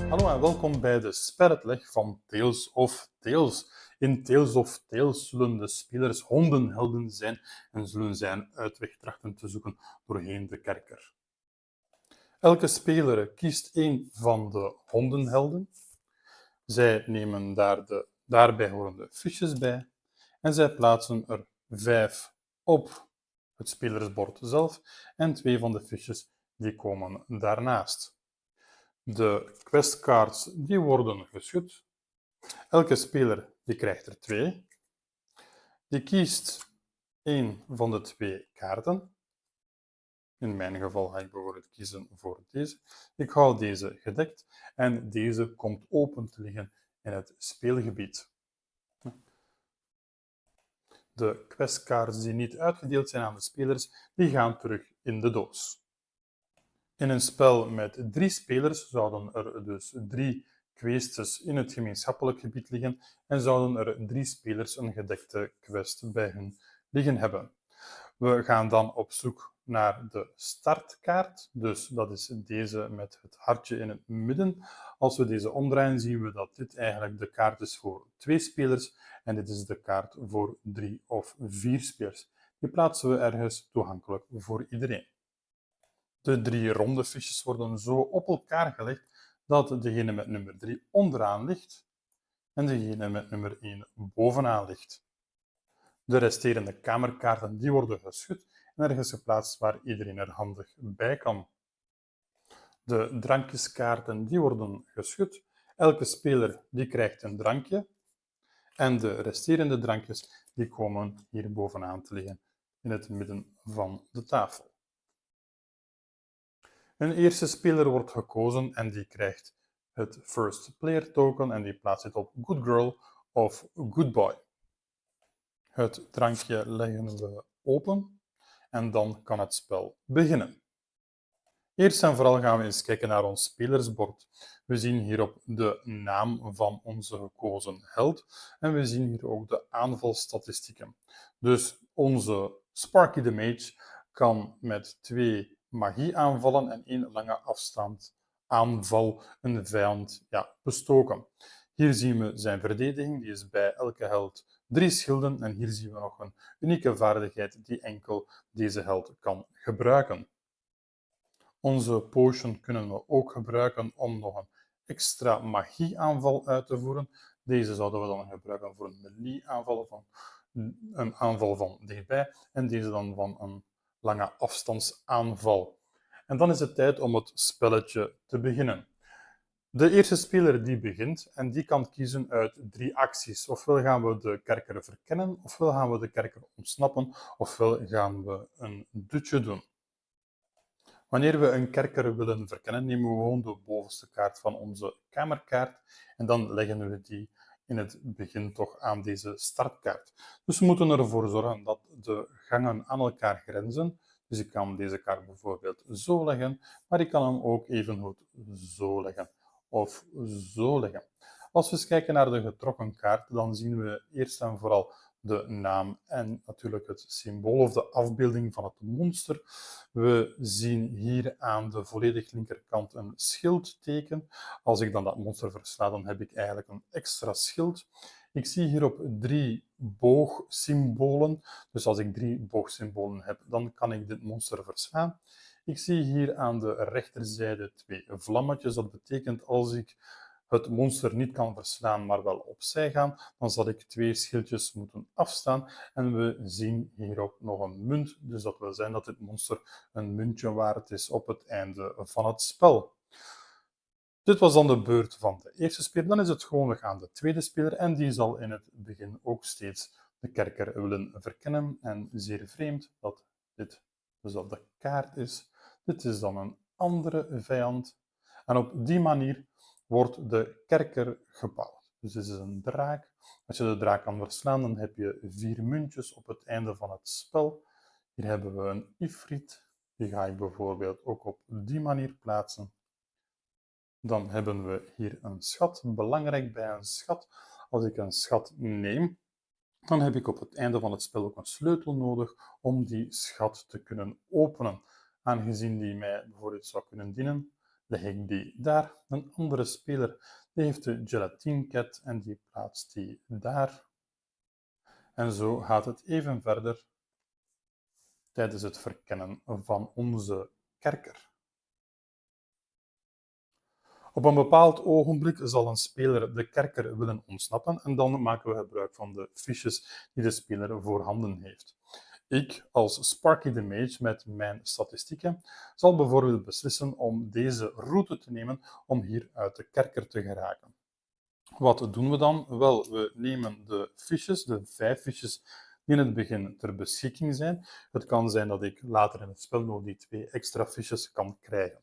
Hallo en welkom bij de speluitleg van Tales of Tales. In Tales of Tales zullen de spelers hondenhelden zijn en zullen zij een uitweg trachten te zoeken doorheen de kerker. Elke speler kiest één van de hondenhelden. Zij nemen daar de daarbij horende fiches bij en zij plaatsen er 5 op het spelersbord zelf en 2 van de fiches die komen daarnaast. De questcards die worden geschud. Elke speler die krijgt er 2. Die kiest 1 van de 2 kaarten. In mijn geval ga ik bijvoorbeeld kiezen voor deze. Ik hou deze gedekt en deze komt open te liggen in het speelgebied. De questcards die niet uitgedeeld zijn aan de spelers, die gaan terug in de doos. In een spel met 3 spelers zouden er dus 3 quests in het gemeenschappelijk gebied liggen en zouden er 3 spelers een gedekte quest bij hun liggen hebben. We gaan dan op zoek naar de startkaart, dus dat is deze met het hartje in het midden. Als we deze omdraaien zien we dat dit eigenlijk de kaart is voor 2 spelers en dit is de kaart voor 3 of 4 spelers. Die plaatsen we ergens toegankelijk voor iedereen. De 3 ronde fiches worden zo op elkaar gelegd dat degene met nummer 3 onderaan ligt en degene met nummer 1 bovenaan ligt. De resterende kamerkaarten die worden geschud en ergens geplaatst waar iedereen er handig bij kan. De drankjeskaarten die worden geschud. Elke speler die krijgt een drankje en de resterende drankjes die komen hier bovenaan te liggen in het midden van de tafel. Een eerste speler wordt gekozen en die krijgt het First Player token en die plaatst het op Good Girl of Good Boy. Het drankje leggen we open en dan kan het spel beginnen. Eerst en vooral gaan we eens kijken naar ons spelersbord. We zien hierop de naam van onze gekozen held en we zien hier ook de aanvalstatistieken. Dus onze Sparky the Mage kan met 2 magie aanvallen en 1 lange afstand aanval een vijand bestoken. Hier zien we zijn verdediging, die is bij elke held 3 schilden en hier zien we nog een unieke vaardigheid die enkel deze held kan gebruiken. Onze potion kunnen we ook gebruiken om nog een extra magieaanval uit te voeren. Deze zouden we dan gebruiken voor een melee aanval van een aanval van dichtbij en deze dan van een lange afstandsaanval. En dan is het tijd om het spelletje te beginnen. De eerste speler die begint en die kan kiezen uit 3 acties. Ofwel gaan we de kerker verkennen, ofwel gaan we de kerker ontsnappen, ofwel gaan we een dutje doen. Wanneer we een kerker willen verkennen, nemen we gewoon de bovenste kaart van onze kamerkaart en dan leggen we die in het begin toch aan deze startkaart. Dus we moeten ervoor zorgen dat de gangen aan elkaar grenzen. Dus ik kan deze kaart bijvoorbeeld zo leggen, maar ik kan hem ook evengoed zo leggen of zo leggen. Als we eens kijken naar de getrokken kaart, dan zien we eerst en vooral de naam en natuurlijk het symbool of de afbeelding van het monster. We zien hier aan de volledig linkerkant een schildteken. Als ik dan dat monster versla, dan heb ik eigenlijk een extra schild. Ik zie hierop 3 boogsymbolen. Dus als ik 3 boogsymbolen heb, dan kan ik dit monster verslaan. Ik zie hier aan de rechterzijde 2 vlammetjes. Dat betekent als ik het monster niet kan verslaan, maar wel opzij gaan, dan zal ik 2 schildjes moeten afstaan. En we zien hierop nog een munt, dus dat wil zeggen dat dit monster een muntje waard is op het einde van het spel. Dit was dan de beurt van de eerste speler. Dan is het gewoonweg aan de tweede speler en die zal in het begin ook steeds de kerker willen verkennen. En zeer vreemd dat dit dezelfde kaart is. Dit is dan een andere vijand. En op die manier wordt de kerker gebouwd. Dus dit is een draak. Als je de draak kan verslaan, dan heb je 4 muntjes op het einde van het spel. Hier hebben we een ifrit. Die ga ik bijvoorbeeld ook op die manier plaatsen. Dan hebben we hier een schat. Belangrijk bij een schat, als ik een schat neem, dan heb ik op het einde van het spel ook een sleutel nodig om die schat te kunnen openen. Aangezien die mij bijvoorbeeld zou kunnen dienen, leg ik die daar. Een andere speler die heeft de Gelatine Cat en die plaatst die daar. En zo gaat het even verder tijdens het verkennen van onze kerker. Op een bepaald ogenblik zal een speler de kerker willen ontsnappen en dan maken we gebruik van de fiches die de speler voorhanden heeft. Ik, als Sparky the Mage met mijn statistieken, zal bijvoorbeeld beslissen om deze route te nemen om hier uit de kerker te geraken. Wat doen we dan? Wel, we nemen de fiches, de 5 fiches die in het begin ter beschikking zijn. Het kan zijn dat ik later in het spel nog die 2 extra fiches kan krijgen.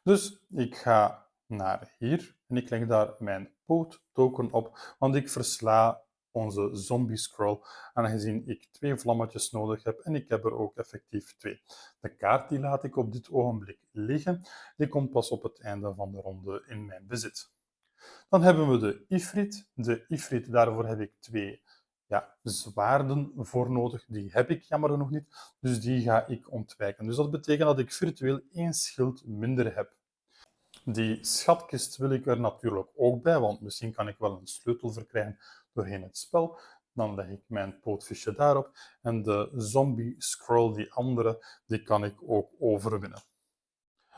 Dus ik ga naar hier en ik leg daar mijn poot token op, want ik versla onze zombie scroll, aangezien ik 2 vlammetjes nodig heb en ik heb er ook effectief 2. De kaart die laat ik op dit ogenblik liggen, die komt pas op het einde van de ronde in mijn bezit. Dan hebben we de Ifrit. De Ifrit, daarvoor heb ik 2 zwaarden voor nodig. Die heb ik jammer genoeg niet, dus die ga ik ontwijken. Dus dat betekent dat ik virtueel 1 schild minder heb. Die schatkist wil ik er natuurlijk ook bij, want misschien kan ik wel een sleutel verkrijgen doorheen het spel. Dan leg ik mijn pootvisje daarop en de zombie scroll, die andere, die kan ik ook overwinnen.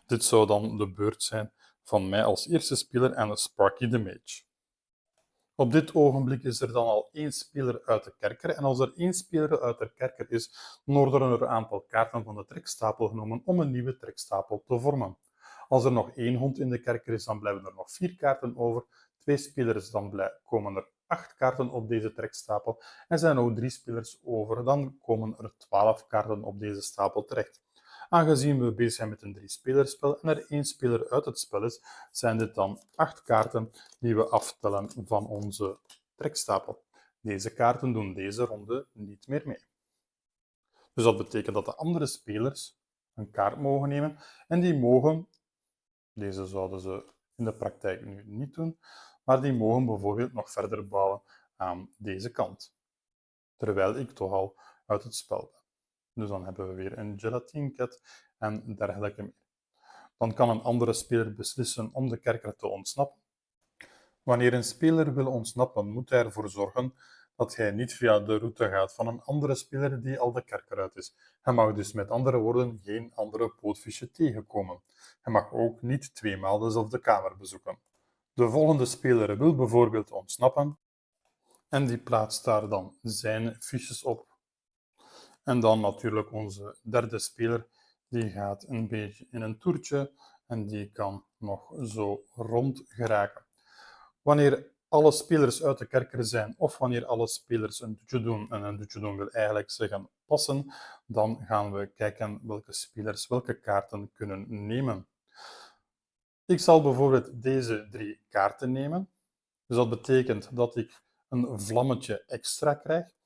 Dit zou dan de beurt zijn van mij als eerste speler en Sparky the Mage. Op dit ogenblik is er dan al 1 speler uit de kerker. En als er 1 speler uit de kerker is, dan worden er een aantal kaarten van de trekstapel genomen om een nieuwe trekstapel te vormen. Als er nog 1 hond in de kerker is, dan blijven er nog 4 kaarten over. 2 spelers, dan komen er 8 kaarten op deze trekstapel. En zijn er nog 3 spelers over, dan komen er 12 kaarten op deze stapel terecht. Aangezien we bezig zijn met een 3-spelerspel en er 1 speler uit het spel is, zijn dit dan 8 kaarten die we aftellen van onze trekstapel. Deze kaarten doen deze ronde niet meer mee. Dus dat betekent dat de andere spelers een kaart mogen nemen en die mogen, deze zouden ze in de praktijk nu niet doen, maar die mogen bijvoorbeeld nog verder bouwen aan deze kant. Terwijl ik toch al uit het spel ben. Dus dan hebben we weer een Gelatine Cat en dergelijke meer. Dan kan een andere speler beslissen om de kerker te ontsnappen. Wanneer een speler wil ontsnappen, moet hij ervoor zorgen dat hij niet via de route gaat van een andere speler die al de kerker uit is. Hij mag dus met andere woorden geen andere pootvisje tegenkomen. Hij mag ook niet 2 maal dezelfde kamer bezoeken. De volgende speler wil bijvoorbeeld ontsnappen en die plaatst daar dan zijn fiches op. En dan natuurlijk onze derde speler, die gaat een beetje in een toertje en die kan nog zo rond geraken. Wanneer alle spelers uit de kerker zijn of wanneer alle spelers een dutje doen, en een dutje doen wil eigenlijk zeggen passen, dan gaan we kijken welke spelers welke kaarten kunnen nemen. Ik zal bijvoorbeeld deze 3 kaarten nemen. Dus dat betekent dat ik een vlammetje extra krijg.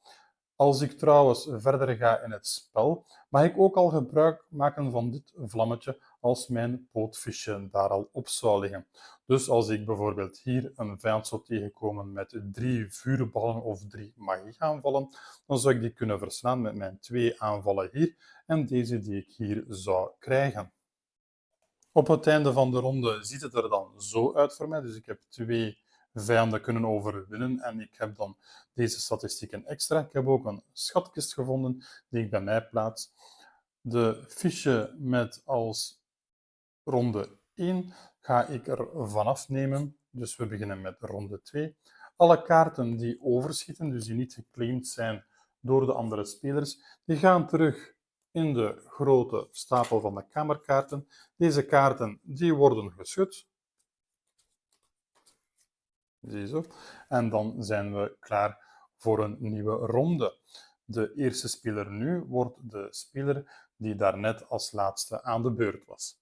Als ik trouwens verder ga in het spel, mag ik ook al gebruik maken van dit vlammetje als mijn pootvisje daar al op zou liggen. Dus als ik bijvoorbeeld hier een vijand zou tegenkomen met 3 vuurballen of 3 magieaanvallen, dan zou ik die kunnen verslaan met mijn 2 aanvallen hier en deze die ik hier zou krijgen. Op het einde van de ronde ziet het er dan zo uit voor mij. Dus ik heb 2 vijanden kunnen overwinnen en ik heb dan deze statistieken extra. Ik heb ook een schatkist gevonden die ik bij mij plaats. De fiche met als ronde 1 ga ik er vanaf nemen. Dus we beginnen met ronde 2. Alle kaarten die overschieten, dus die niet geclaimd zijn door de andere spelers, die gaan terug in de grote stapel van de kamerkaarten. Deze kaarten die worden geschud. Ziezo. En dan zijn we klaar voor een nieuwe ronde. De eerste speler nu wordt de speler die daarnet als laatste aan de beurt was.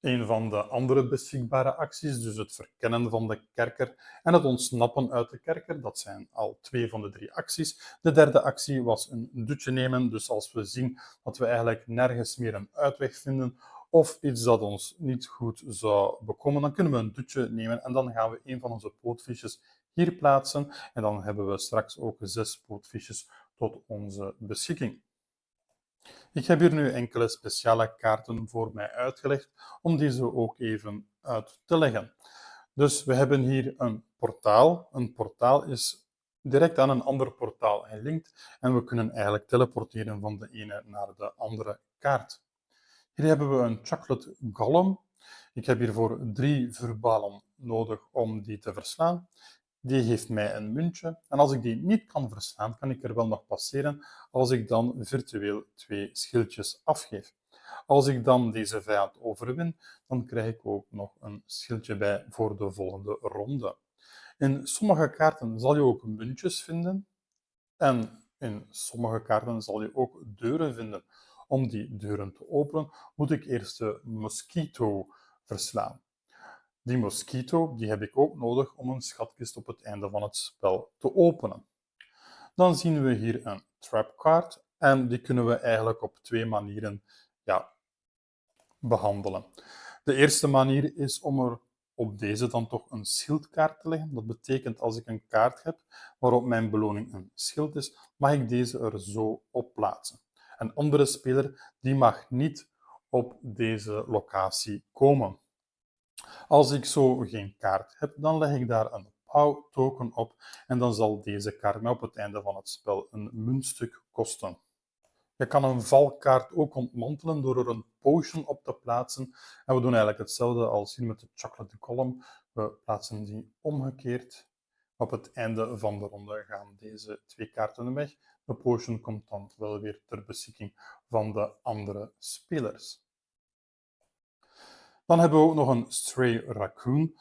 Een van de andere beschikbare acties, dus het verkennen van de kerker en het ontsnappen uit de kerker, dat zijn al 2 van de 3 acties. De derde actie was een dutje nemen, dus als we zien dat we eigenlijk nergens meer een uitweg vinden of iets dat ons niet goed zou bekomen, dan kunnen we een dutje nemen en dan gaan we een van onze pootvisjes hier plaatsen en dan hebben we straks ook 6 pootvisjes tot onze beschikking. Ik heb hier nu enkele speciale kaarten voor mij uitgelegd om deze ook even uit te leggen. Dus we hebben hier een portaal. Een portaal is direct aan een ander portaal gelinkt en we kunnen eigenlijk teleporteren van de ene naar de andere kaart. Hier hebben we een chocolate golem. Ik heb hiervoor 3 vuurbalen nodig om die te verslaan. Die geeft mij een muntje. En als ik die niet kan verslaan, kan ik er wel nog passeren als ik dan virtueel 2 schildjes afgeef. Als ik dan deze vijand overwin, dan krijg ik ook nog een schildje bij voor de volgende ronde. In sommige kaarten zal je ook muntjes vinden. En in sommige kaarten zal je ook deuren vinden. Om die deuren te openen, moet ik eerst de mosquito verslaan. Die mosquito die heb ik ook nodig om een schatkist op het einde van het spel te openen. Dan zien we hier een trapkaart en die kunnen we eigenlijk op 2 manieren behandelen. De eerste manier is om er op deze dan toch een schildkaart te leggen. Dat betekent als ik een kaart heb waarop mijn beloning een schild is, mag ik deze er zo op plaatsen. Een andere speler die mag niet op deze locatie komen. Als ik zo geen kaart heb, dan leg ik daar een pauwtoken op en dan zal deze kaart mij op het einde van het spel een muntstuk kosten. Je kan een valkaart ook ontmantelen door er een potion op te plaatsen. En we doen eigenlijk hetzelfde als hier met de chocolate column. We plaatsen die omgekeerd. Op het einde van de ronde gaan deze 2 kaarten weg. De potion komt dan wel weer ter beschikking van de andere spelers. Dan hebben we ook nog een stray raccoon.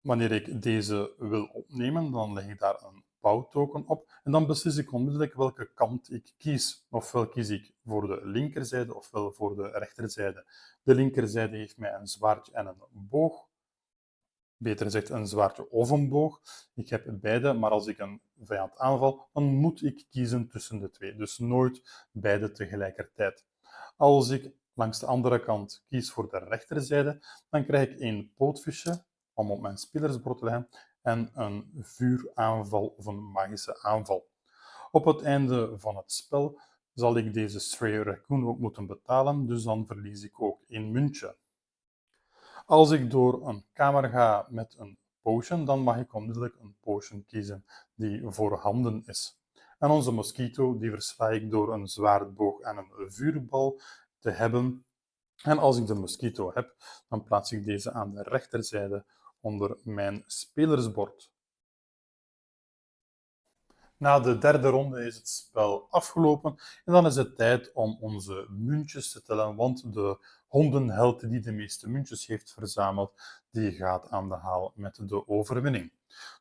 Wanneer ik deze wil opnemen, dan leg ik daar een pauwtoken op en dan beslis ik onmiddellijk welke kant ik kies. Ofwel kies ik voor de linkerzijde ofwel voor de rechterzijde. De linkerzijde heeft mij een zwaardje en een boog. Beter gezegd een zwaardje of een boog. Ik heb beide, maar als ik een vijand aanval, dan moet ik kiezen tussen de twee. Dus nooit beide tegelijkertijd. Als ik langs de andere kant kies voor de rechterzijde, dan krijg ik een pootvisje om op mijn spelersbord te leggen en een vuuraanval of een magische aanval. Op het einde van het spel zal ik deze stray raccoon ook moeten betalen, dus dan verlies ik ook 1 muntje. Als ik door een kamer ga met een potion, dan mag ik onmiddellijk een potion kiezen die voorhanden is. En onze mosquito die versla ik door een zwaardboog en een vuurbal te hebben. En als ik de mosquito heb, dan plaats ik deze aan de rechterzijde onder mijn spelersbord. Na de derde ronde is het spel afgelopen en dan is het tijd om onze muntjes te tellen, want de hondenheld die de meeste muntjes heeft verzameld, die gaat aan de haal met de overwinning.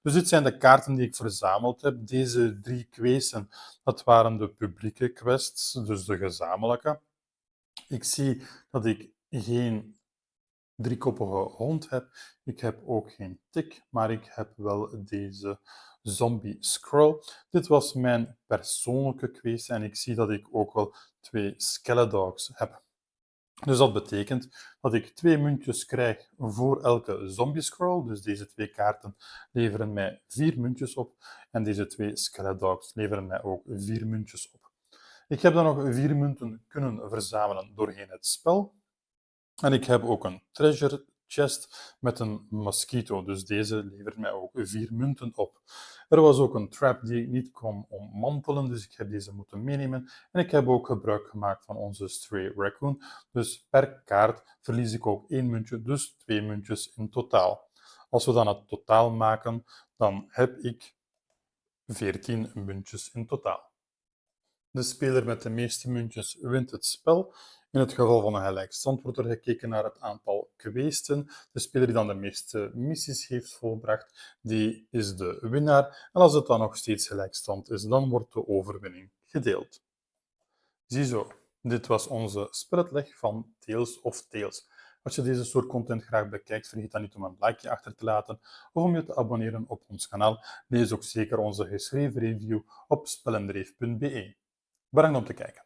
Dus dit zijn de kaarten die ik verzameld heb. Deze 3 kweesten, dat waren de publieke quests, dus de gezamenlijke. Ik zie dat ik geen 3-koppige hond heb. Ik heb ook geen tik, maar ik heb wel deze zombie scroll. Dit was mijn persoonlijke quest en ik zie dat ik ook wel 2 skeledogs heb. Dus dat betekent dat ik 2 muntjes krijg voor elke zombie scroll. Dus deze 2 kaarten leveren mij 4 muntjes op en deze 2 skeledogs leveren mij ook 4 muntjes op. Ik heb dan nog 4 munten kunnen verzamelen doorheen het spel. En ik heb ook een treasure chest met een mosquito, dus deze levert mij ook 4 munten op. Er was ook een trap die ik niet kon ommantelen, dus ik heb deze moeten meenemen. En ik heb ook gebruik gemaakt van onze stray raccoon, dus per kaart verlies ik ook 1 muntje, dus 2 muntjes in totaal. Als we dan het totaal maken, dan heb ik 14 muntjes in totaal. De speler met de meeste muntjes wint het spel. In het geval van een gelijkstand wordt er gekeken naar het aantal kweesten. De speler die dan de meeste missies heeft volbracht, die is de winnaar. En als het dan nog steeds gelijkstand is, dan wordt de overwinning gedeeld. Ziezo, dit was onze speluitleg van Tales of Tales. Als je deze soort content graag bekijkt, vergeet dan niet om een likeje achter te laten of om je te abonneren op ons kanaal. Lees ook zeker onze geschreven review op spellendreef.be. Bedankt om te kijken.